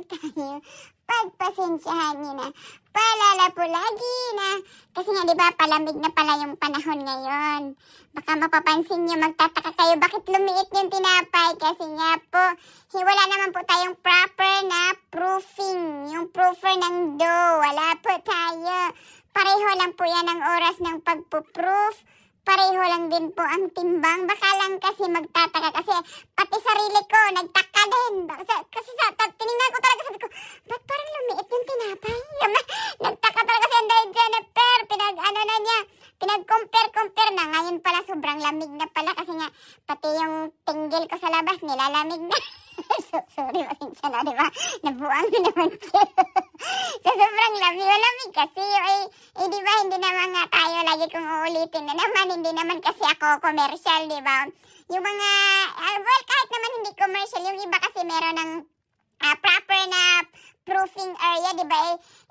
tayo. Pagpasensyahan niyo na. Paalala po lagi na, kasi nga diba palamig na pala yung panahon ngayon. Baka mapapansin niyo, magtataka kayo bakit lumiit yung tinapay. Kasi nga po, wala naman po tayong proper na proofing. Yung proofer ng dough, wala po tayo. Pareho lang po yan ang oras ng pagpo-proof. Pareho lang din po ang timbang. Baka lang kasi magtataka kasi pati sarili ko nagtaka din. Kasi tinignan ko talaga, sabi ko, ba't parang lumiit yung tinapay? Nagtaka talaga si Inday Jennifer. Pinag-compare na. Ngayon pala sobrang lamig na pala kasi nga pati yung tinggil ko sa labas nilalamig na. Sorry, pasensya na, diba? Nabuang na naman siya. So, sobrang lamig kasi. Diba, hindi naman nga tayo lagi kong uulitin na naman. Hindi naman kasi ako commercial, diba? Yung mga, well, kahit naman hindi commercial, yung iba kasi meron ng proper na proofing area, diba?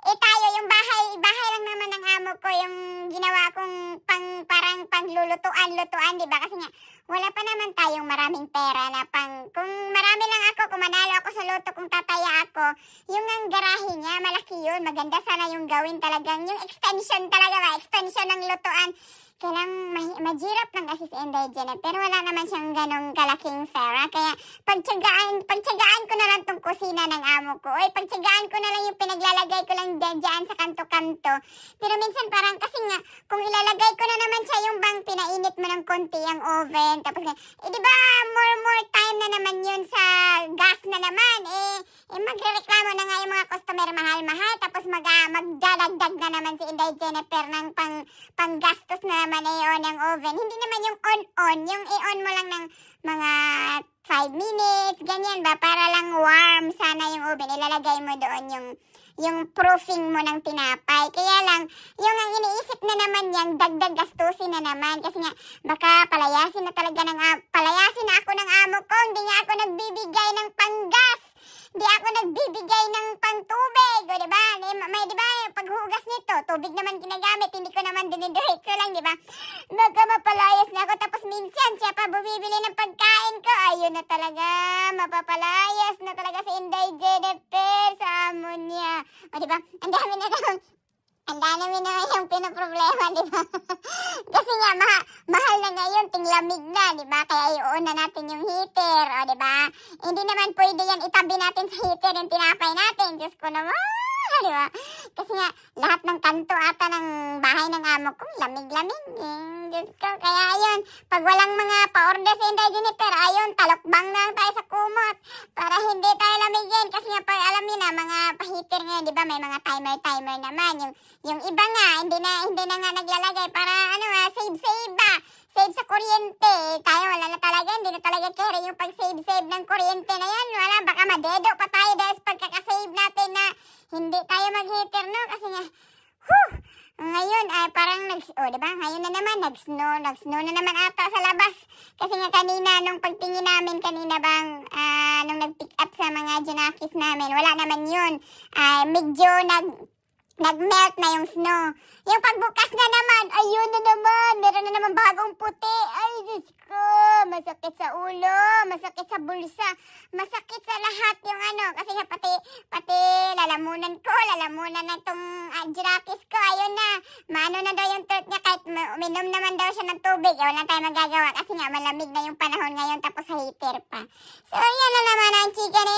Tayo, yung bahay lang naman ng amo ko, yung ginawa kong parang panglulutuan, diba? Kasi nga, wala pa naman tayong maraming pera na kung marami lang ako, kung manalo ako sa loto, kung tataya ako, yung ang garahe niya, malaki yun, maganda sana yung gawin talagang, yung extension talaga, extension ng lutuan. Kailang mahirap lang kasi si Inday Jennifer, pero wala naman siyang ganong kalaking pera. Kaya pagtsagaan ko na lang tong kusina ng amo ko. Pagtsagaan ko na lang yung pinaglalagay ko lang dyan sa kanto-kanto. Pero minsan parang kasi nga, kung ilalagay ko na naman siya yung bang pinainit mo ng konti ang oven. Tapos diba more time na naman yun sa gas na naman. Magrereklamo na nga yung mga customer mahal-mahal. Tapos magdadagdag na naman si Inday Jennifer ng panggastos na naman i-on ang oven. Hindi naman yung on-on. Yung i-on mo lang ng mga 5 minutes, ganyan ba? Para lang warm sana yung oven. Ilalagay mo doon yung proofing mo ng tinapay. Kaya lang, yung ang iniisip na naman yang dagdag gastusin na naman. Kasi nga, baka palayasin na ako ng amo ko. Hindi nga ako nagbibigay ng panggas. Hindi ako nagbibigay ng pangtubig. O diba? May diba, paghugas nito, tubig naman ginagamit. Hindi ko naman dinidiretso lang, diba? Baka mapalayas na ako. Tapos minsan, siya pa bumibili ng pagkain ko. Ayun na talaga, mapapalayas na talaga si Inday Jennifer sa amo niya. O diba? Ang dami na yung pinaproblema, diba? Kasi nga, mahal na ngayon, tinglamig na, diba? Kaya i-on na natin yung heater, o diba? Hindi naman pwede yan, itabi natin sa heater yung tinapay natin. Diyos ko naman, diba? Kasi nga, lahat ng kanto ata ng bahay ng amo ko, lamig-lamig. Diyos ko, kaya ayun, pag walang mga pa-order sa Inday Jennifer, ayun, talokbang na lang tayo sa kumot para hindi tayo lamigin. Kasi nga, pag alam niyo na, mga pa-heater ngayon, diba? May mga timer naman. Yung iba nga, hindi na nga naglalagay para save ba? Save sa kuryente. Tayo wala na talaga, hindi na talaga carry yung pag-save ng kuryente na yan. Wala, baka madedo pa tayo dahil sa pagkakasave natin na hindi tayo mag-heater, no? Kasi nga, ngayon ay parang diba? Ngayon na naman, nag-snow na naman ata sa labas. Kasi nga kanina, nung pagtingin namin kanina nung nag-pick up sa mga junakis namin, wala naman yun. Medyo nag-melt na yung snow. Yung pagbukas na naman, ayun na naman, meron na naman bagong puti. Ay, Diyos ko, masakit sa ulo, masakit sa bulsa, masakit sa lahat yung kasi nga pati lalamunan na itong jirakis ko, ayun na, maano na daw yung throat niya kahit uminom naman daw siya ng tubig. Wala tayong magagawa kasi nga malamig na yung panahon ngayon tapos sa heater pa. So, yan na naman ang chika ni